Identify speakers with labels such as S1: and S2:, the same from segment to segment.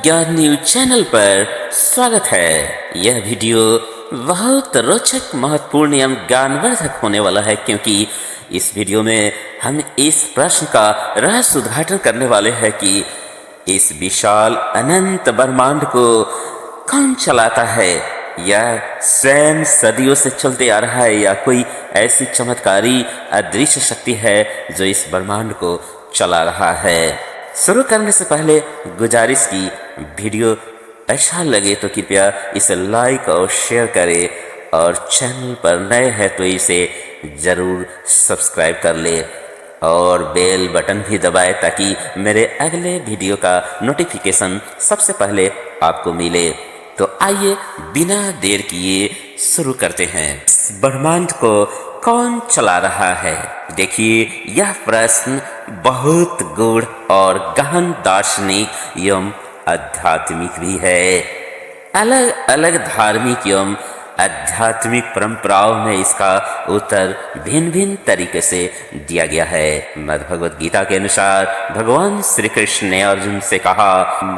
S1: ज्ञान news channel पर स्वागत है। यह वीडियो बहुत रोचक, महत्वपूर्ण एवं ज्ञानवर्धक होने वाला है, क्योंकि इस वीडियो में हम इस प्रश्न का रहस्य उद्घाटन करने वाले हैं कि इस विशाल अनंत ब्रह्मांड को कौन चलाता है। यह स्वयं सदियों से चलते आ रहा है या कोई ऐसी चमत्कारी अदृश्य शक्ति है जो इस ब्रह्मांड को चला रहा है। शुरू करने से पहले गुजारिश की, वीडियो अच्छा लगे तो कृपया इसे लाइक और शेयर करें, और चैनल पर नए हैं तो इसे ज़रूर सब्सक्राइब कर ले और बेल बटन भी दबाएं ताकि मेरे अगले वीडियो का नोटिफिकेशन सबसे पहले आपको मिले। तो आइए बिना देर किए शुरू करते हैं। ब्रह्मांड को कौन चला रहा है? देखिए, यह प्रश्न बहुत गूढ़ और गहन दार्शनिक एवं आध्यात्मिक भी है। अलग अलग धार्मिक एवं आध्यात्मिक परंपराओं में इसका उत्तर भिन्न भिन्न तरीके से दिया गया है। भगवद गीता के अनुसार भगवान श्री कृष्ण ने अर्जुन से कहा,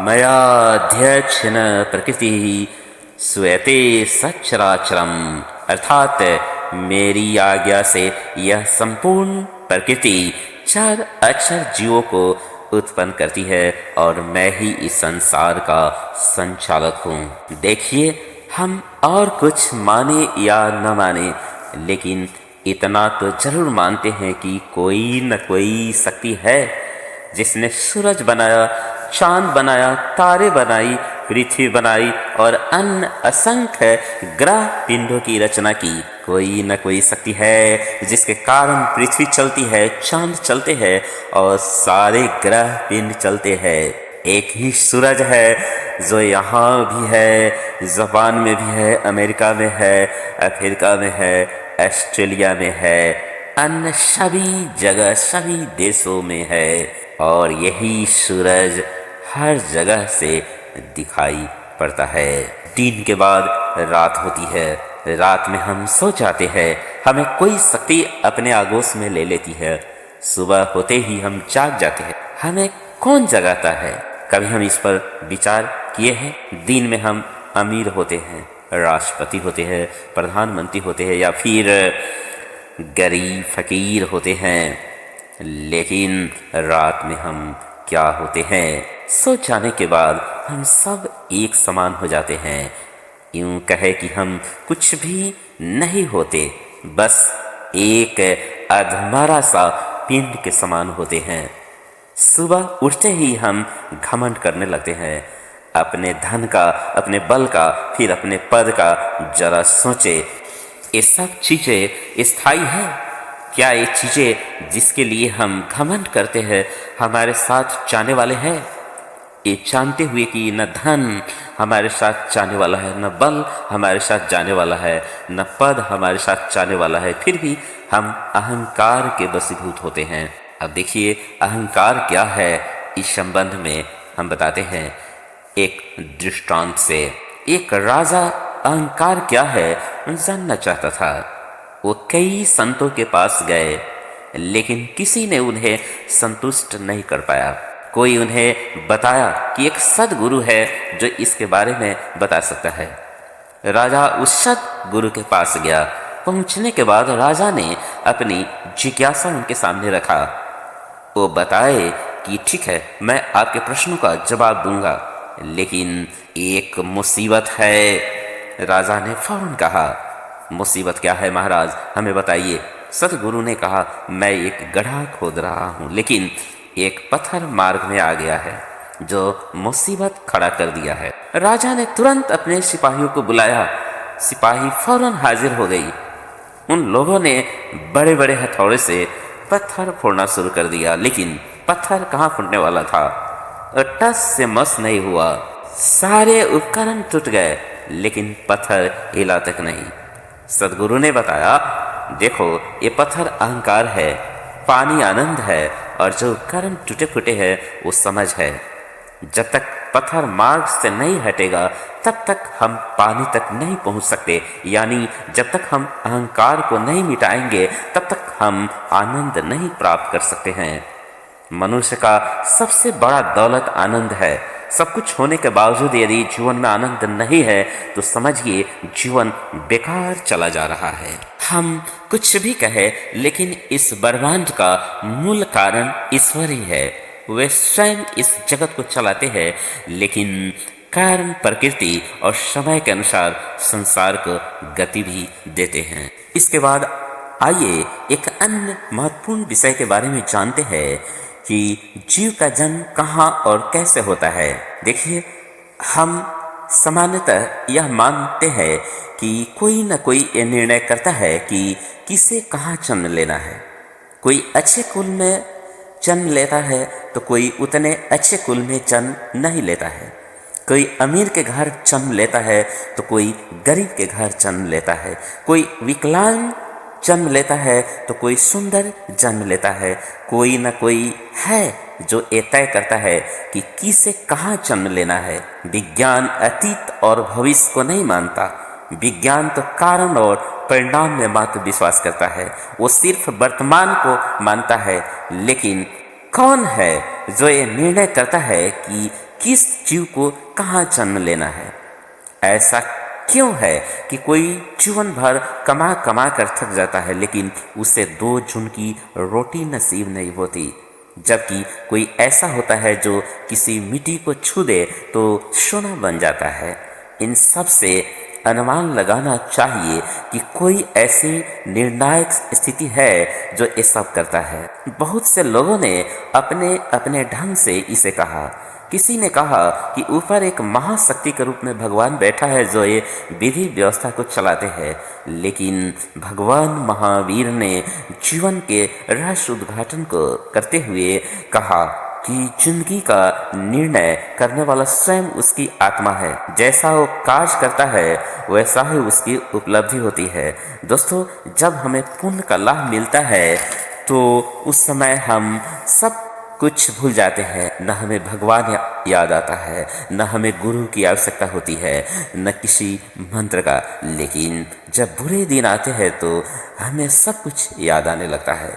S1: मयाध्यक्षेण प्रकृति श्रूयते सचराचरम, अर्थात मेरी आज्ञा से यह संपूर्ण प्रकृति चार अक्षर जीवों को उत्पन्न करती है और मैं ही इस संसार का संचालक हूँ। देखिए, हम और कुछ माने या न माने, लेकिन इतना तो जरूर मानते हैं कि कोई न कोई शक्ति है जिसने सूरज बनाया, चांद बनाया, तारे बनाई, पृथ्वी बनाई और अन्य असंख्य ग्रह पिंडों की रचना की। कोई न कोई शक्ति है जिसके कारण पृथ्वी चलती है, चांद चलते हैं और सारे ग्रह पिंड चलते हैं। एक ही सूरज है जो यहाँ भी है, जापान में भी है, अमेरिका में है, अफ्रीका में है, ऑस्ट्रेलिया में है, अन्य सभी जगह सभी देशों में है, और यही सूरज हर जगह से दिखाई पड़ता है। दिन के बाद रात होती है, रात में हम सो जाते हैं, हमें कोई शक्ति अपने आगोश में ले लेती है। सुबह होते ही हम जाग जाते हैं, हमें कौन जगाता है? कभी हम इस पर विचार किए हैं? दिन में हम अमीर होते हैं, राष्ट्रपति होते हैं, प्रधानमंत्री होते हैं या फिर गरीब फकीर होते हैं, लेकिन रात में हम क्या होते हैं? सो जाने के बाद हम सब एक समान हो जाते हैं। यूं कहे कि हम कुछ भी नहीं होते, बस एक अधमरा सा पिंड के समान होते हैं। सुबह उठते ही हम घमंड करने लगते हैं, अपने धन का, अपने बल का, फिर अपने पद का। जरा सोचे, ये सब चीज़ें स्थायी है क्या? ये चीज़ें जिसके लिए हम घमंड करते हैं हमारे साथ जाने वाले हैं? ये जानते हुए कि न धन हमारे साथ जाने वाला है, न बल हमारे साथ जाने वाला है, न पद हमारे साथ जाने वाला है, फिर भी हम अहंकार के वशीभूत होते हैं। अब देखिए, अहंकार क्या है, इस संबंध में हम बताते हैं एक दृष्टांत से। एक राजा अहंकार क्या है जानना चाहता था। वो कई संतों के पास गए, लेकिन किसी ने उन्हें संतुष्ट नहीं कर पाया। कोई उन्हें बताया कि एक सद्गुरु है जो इसके बारे में बता सकता है। राजा उस सद्गुरु के पास गया। पहुंचने के बाद राजा ने अपनी जिज्ञासा उनके सामने रखा। वो बताए कि ठीक है, मैं आपके प्रश्नों का जवाब दूंगा, लेकिन एक मुसीबत है। राजा ने फौरन कहा, मुसीबत क्या है महाराज, हमें बताइए। सतगुरु ने कहा, मैं एक गड्ढा खोद रहा हूँ, लेकिन एक पत्थर मार्ग में आ गया है जो मुसीबत खड़ा कर दिया है। राजा ने तुरंत अपने सिपाहियों को बुलाया। सिपाही फौरन हाजिर हो गई। उन लोगों ने बड़े बड़े हथौड़े से पत्थर फोड़ना शुरू कर दिया, लेकिन पत्थर कहाँ फूटने वाला था, टस से मस नहीं हुआ। सारे उपकरण टूट गए, लेकिन पत्थर हिला तक नहीं। सदगुरु ने बताया, देखो, ये पत्थर अहंकार है, पानी आनंद है, और जो उपकरण टूटे फूटे हैं वो समझ है। जब तक पत्थर मार्ग से नहीं हटेगा तब तक हम पानी तक नहीं पहुंच सकते, यानी जब तक हम अहंकार को नहीं मिटाएंगे तब तक हम आनंद नहीं प्राप्त कर सकते हैं। मनुष्य का सबसे बड़ा दौलत आनंद है। सब कुछ होने के बावजूद यदि जीवन में आनंद नहीं है तो समझिए जीवन बेकार चला जा रहा है। हम कुछ भी कहें, लेकिन इस ब्रह्मांड का मूल कारण ईश्वर ही है। वे स्वयं इस जगत को चलाते हैं, लेकिन कारण प्रकृति और समय के अनुसार संसार को गति भी देते हैं। इसके बाद आइए एक अन्य महत्वपूर्ण विषय के बारे में जानते हैं कि जीव का जन्म कहाँ और कैसे होता है। देखिए, हम सामान्यतः यह मानते हैं कि कोई न कोई ये निर्णय करता है कि किसे कहाँ जन्म लेना है। कोई अच्छे कुल में जन्म लेता है तो कोई उतने अच्छे कुल में जन्म नहीं लेता है। कोई अमीर के घर जन्म लेता है तो कोई गरीब के घर जन्म लेता है। कोई विकलांग जन्म लेता है तो कोई सुंदर जन्म लेता है। कोई न कोई है जो ये तय करता है कि किसे कहाँ जन्म लेना है। विज्ञान अतीत और भविष्य को नहीं मानता। विज्ञान तो कारण और परिणाम में मात्र विश्वास करता है। वो सिर्फ वर्तमान को मानता है। लेकिन कौन है जो ये निर्णय करता है कि किस जीव को कहाँ जन्म लेना है? ऐसा क्यों है कि कोई जीवन भर कमा कमा कर थक जाता है, लेकिन उसे 2 जून की रोटी नसीब नहीं होती, जबकि कोई ऐसा होता है जो किसी मिट्टी को छू दे तो सोना बन जाता है? इन सब से अनुमान लगाना चाहिए कि कोई ऐसी निर्णायक स्थिति है जो ये सब करता है। बहुत से लोगों ने अपने अपने ढंग से इसे कहा। किसी ने कहा कि ऊपर एक महाशक्ति के रूप में भगवान बैठा है जो ये विधि व्यवस्था को चलाते हैं। लेकिन भगवान महावीर ने जीवन के रहस्य उद्घाटन को करते हुए कहा कि जिंदगी का निर्णय करने वाला स्वयं उसकी आत्मा है। जैसा वो कार्य करता है वैसा ही उसकी उपलब्धि होती है। दोस्तों, जब हमें पुण्य का लाभ मिलता है तो उस समय हम सब कुछ भूल जाते हैं। न हमें भगवान याद आता है, न हमें गुरु की आवश्यकता होती है, न किसी मंत्र का। लेकिन जब बुरे दिन आते हैं तो हमें सब कुछ याद आने लगता है।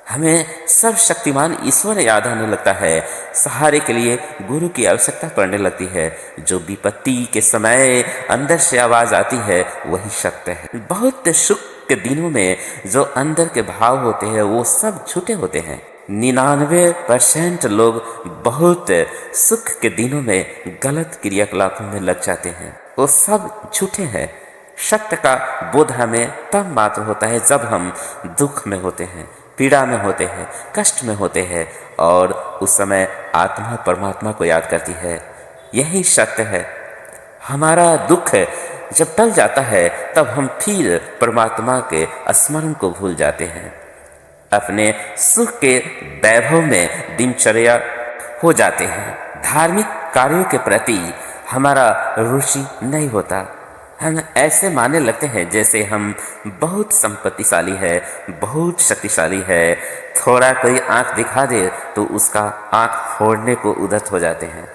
S1: हमें सब शक्तिमान ईश्वर याद आने लगता है। सहारे के लिए गुरु की आवश्यकता पड़ने लगती है। जो विपत्ति के समय अंदर से आवाज आती है वही सत्य है। बहुत सुख के दिनों में जो अंदर के भाव होते हैं वो सब झूठे होते हैं। 99% लोग बहुत सुख के दिनों में गलत क्रियाकलापों में लग जाते हैं। वो सब झूठे हैं। सत्य का बोध हमें तब मात्र होता है जब हम दुख में होते हैं, पीड़ा में होते हैं, कष्ट में होते हैं, और उस समय आत्मा परमात्मा को याद करती है। यही सत्य है। हमारा दुख जब टल जाता है तब हम फिर परमात्मा के स्मरण को भूल जाते हैं। अपने सुख के वैभव में दिनचर्या हो जाते हैं। धार्मिक कार्यों के प्रति हमारा रुचि नहीं होता। हम ऐसे मानने लगते हैं जैसे हम बहुत संपत्तिशाली है, बहुत शक्तिशाली है। थोड़ा कोई आंख दिखा दे तो उसका आंख फोड़ने को उद्यत हो जाते हैं।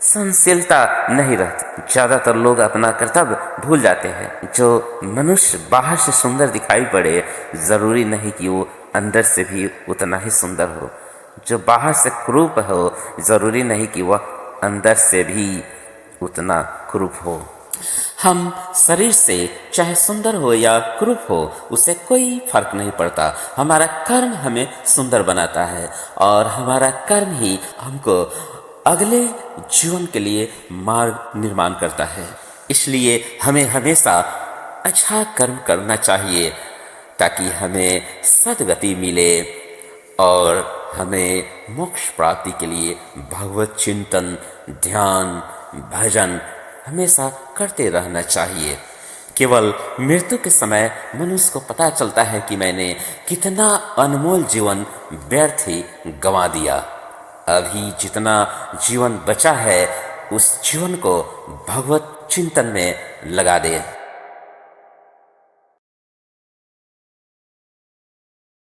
S1: सहनशीलता नहीं रहती। ज़्यादातर लोग अपना कर्तव्य भूल जाते हैं। जो मनुष्य बाहर से सुंदर दिखाई पड़े ज़रूरी नहीं कि वो अंदर से भी उतना ही सुंदर हो। जो बाहर से क्रूप हो ज़रूरी नहीं कि वह अंदर से भी उतना क्रूप हो। हम शरीर से चाहे सुंदर हो या क्रूप हो उसे कोई फर्क नहीं पड़ता। हमारा कर्म हमें सुंदर बनाता है और हमारा कर्म ही हमको अगले जीवन के लिए मार्ग निर्माण करता है। इसलिए हमें हमेशा अच्छा कर्म करना चाहिए ताकि हमें सद्गति मिले और हमें मोक्ष प्राप्ति के लिए भगवत चिंतन, ध्यान, भजन हमेशा करते रहना चाहिए। केवल मृत्यु के समय मनुष्य को पता चलता है कि मैंने कितना अनमोल जीवन व्यर्थ ही गंवा दिया। अभी जितना जीवन बचा है उस जीवन को भगवत चिंतन में लगा दे।